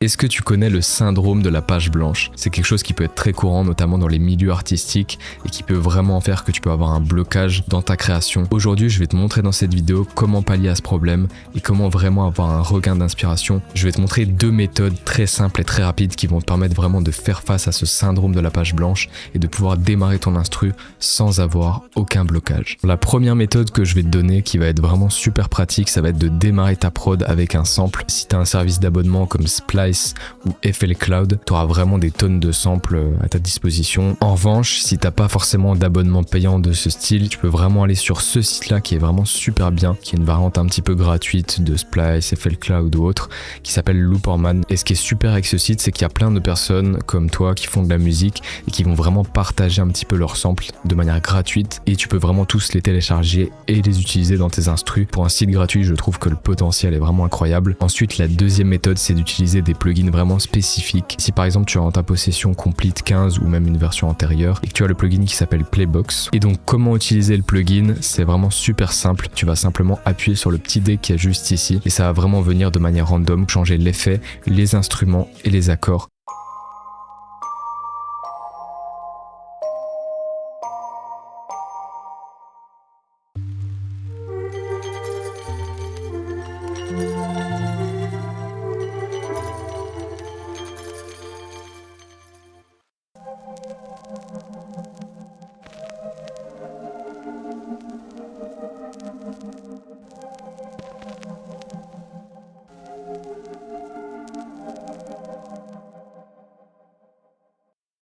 Est-ce que tu connais le syndrome de la page blanche? C'est quelque chose qui peut être très courant, notamment dans les milieux artistiques, et qui peut vraiment faire que tu peux avoir un blocage dans ta création. Aujourd'hui, je vais te montrer dans cette vidéo comment pallier à ce problème et comment vraiment avoir un regain d'inspiration. Je vais te montrer deux méthodes très simples et très rapides qui vont te permettre vraiment de faire face à ce syndrome de la page blanche et de pouvoir démarrer ton instru sans avoir aucun blocage. La première méthode que je vais te donner, qui va être vraiment super pratique, ça va être de démarrer ta prod avec un sample. Si tu as un service d'abonnement comme Splice ou FL Cloud, tu auras vraiment des tonnes de samples à ta disposition. En revanche, si t'as pas forcément d'abonnement payant de ce style, tu peux vraiment aller sur ce site-là qui est vraiment super bien, qui est une variante un petit peu gratuite de Splice, FL Cloud ou autre, qui s'appelle Looperman. Et ce qui est super avec ce site, c'est qu'il y a plein de personnes comme toi qui font de la musique et qui vont vraiment partager un petit peu leurs samples de manière gratuite, et tu peux vraiment tous les télécharger et les utiliser dans tes instrus. Pour un site gratuit, je trouve que le potentiel est vraiment incroyable. Ensuite, la deuxième méthode, c'est d'utiliser des plugins vraiment spécifiques. Si par exemple tu as en ta possession Complete 15 ou même une version antérieure et que tu as le plugin qui s'appelle Playbox. Et donc comment utiliser le plugin? C'est vraiment super simple. Tu vas simplement appuyer sur le petit dé qui est juste ici et ça va vraiment venir de manière random changer l'effet, les instruments et les accords